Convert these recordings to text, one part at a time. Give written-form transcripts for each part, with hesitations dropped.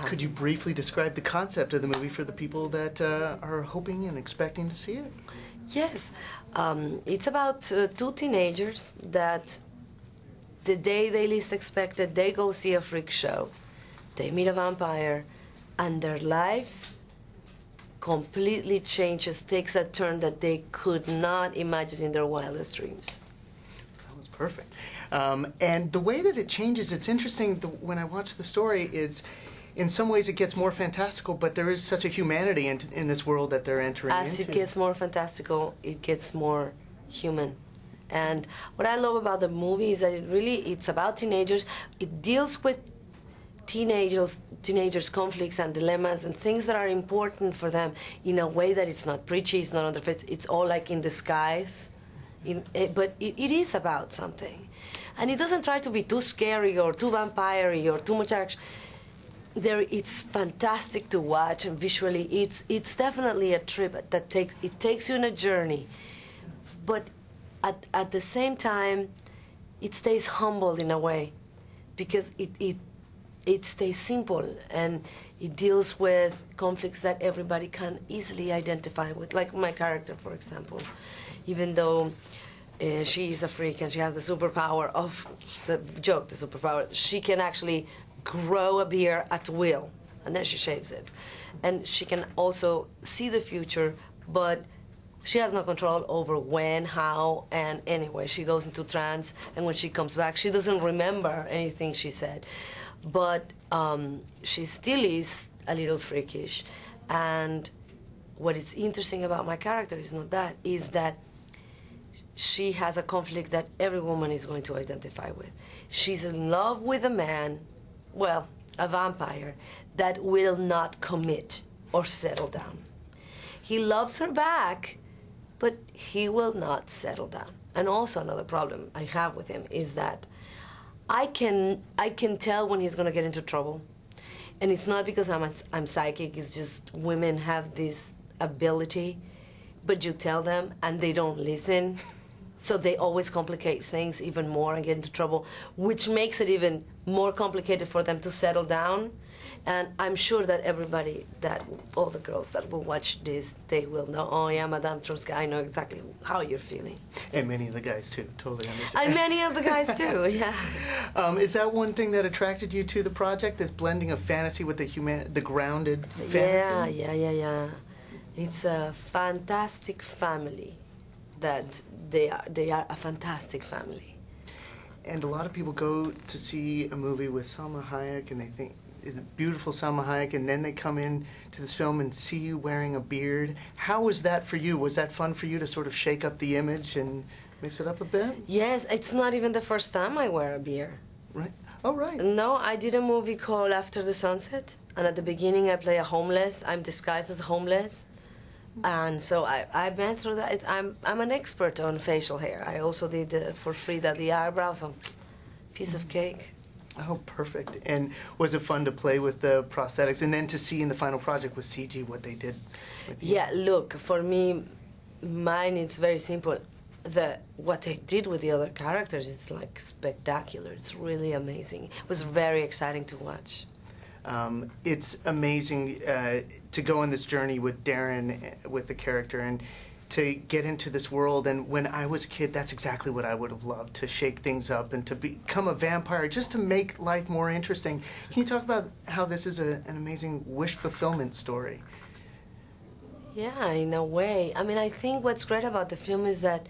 Could you briefly describe the concept of the movie for the people that are hoping and expecting to see it? Yes. It's about two teenagers that the day they least expect it, they go see a freak show. They meet a vampire, and their life completely changes, takes a turn that they could not imagine in their wildest dreams. That was perfect. And the way that it changes, it's interesting, when I watch the story, is in some ways it gets more fantastical, but there is such a humanity in this world that they're entering into. As it gets more fantastical, it gets more human. And what I love about the movie is that it's about teenagers. It deals with teenagers' conflicts and dilemmas and things that are important for them in a way that it's not preachy, it's not on their face, it's all like in disguise. But it is about something. And it doesn't try to be too scary or too vampire-y or too much action. It's fantastic to watch, and visually it's definitely a trip that takes you on a journey. But at the same time, it stays humble in a way, because it stays simple, and it deals with conflicts that everybody can easily identify with, like my character, for example. Even though she is a freak and she has the superpower of, the superpower, she can actually grow a beard at will, and then she shaves it. And she can also see the future, but she has no control over when, how, and anyway, she goes into trance, and when she comes back, she doesn't remember anything she said. But she still is a little freakish. And what is interesting about my character is that she has a conflict that every woman is going to identify with. She's in love with a man, well, a vampire, that will not commit or settle down. He loves her back, but he will not settle down. And also another problem I have with him is that I can tell when he's gonna get into trouble. And it's not because I'm psychic, it's just women have this ability, but you tell them and they don't listen. So they always complicate things even more and get into trouble, which makes it even more complicated for them to settle down. And I'm sure that all the girls that will watch this, they will know, oh yeah, Madame Trotsky, I know exactly how you're feeling. And many of the guys too, totally understand. And many of the guys too, yeah. Is that one thing that attracted you to the project, this blending of fantasy with the grounded fantasy? Yeah. It's a fantastic family. That they are a fantastic family. And a lot of people go to see a movie with Salma Hayek and they think it's beautiful Salma Hayek, and then they come in to this film and see you wearing a beard. How was that for you? Was that fun for you to sort of shake up the image and mix it up a bit? Yes, it's not even the first time I wear a beard. Right. Oh, right. No, I did a movie called After the Sunset, and at the beginning I play a homeless. I'm disguised as homeless. And so I went through that. I'm an expert on facial hair. I also did for free the eyebrows, a piece of cake. Oh, perfect. And was it fun to play with the prosthetics and then to see in the final project with CG what they did with you? Yeah, look, for me, mine it's very simple. What they did with the other characters, it's like spectacular. It's really amazing. It was very exciting to watch. It's amazing to go on this journey with Darren, with the character, and to get into this world. And when I was a kid, that's exactly what I would have loved, to shake things up and to become a vampire, just to make life more interesting. Can you talk about how this is an amazing wish fulfillment story? Yeah, in a way. I mean, I think what's great about the film is that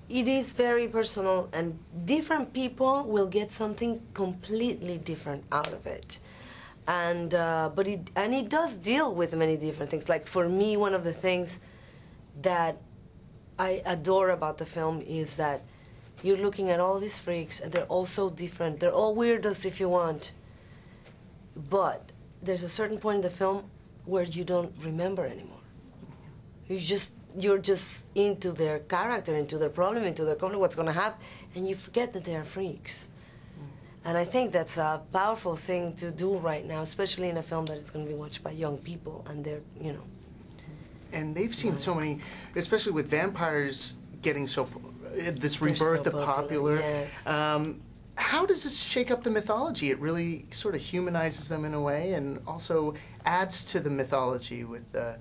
it is very personal, and different people will get something completely different out of it. And but it does deal with many different things. Like for me, one of the things that I adore about the film is that you're looking at all these freaks, and they're all so different. They're all weirdos if you want. But there's a certain point in the film where you don't remember anymore. You're just into their character, into their problem, into their conflict, what's going to happen, and you forget that they're freaks. And I think that's a powerful thing to do right now, especially in a film that is going to be watched by young people, and they're, you know. And they've seen so many, especially with vampires getting this They're rebirth so of popular. Yes. how does this shake up the mythology? It really sort of humanizes them in a way, and also adds to the mythology with the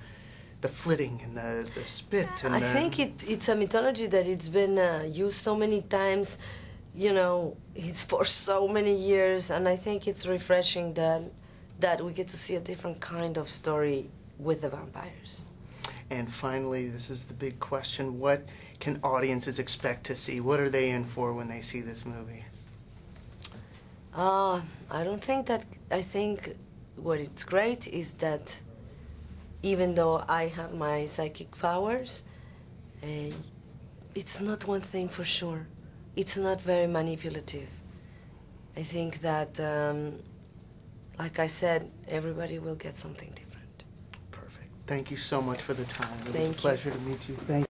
flitting and the spit. And I think it's a mythology that it's been used so many times, you know, it's for so many years, and I think it's refreshing that we get to see a different kind of story with the vampires. And finally, this is the big question: what can audiences expect to see? What are they in for when they see this movie? I don't think that. I think what it's great is that even though I have my psychic powers, it's not one thing for sure. It's not very manipulative. I think that, like I said, everybody will get something different. Perfect. Thank you so much for the time. It was a Thank you. pleasure to meet you. Thank you.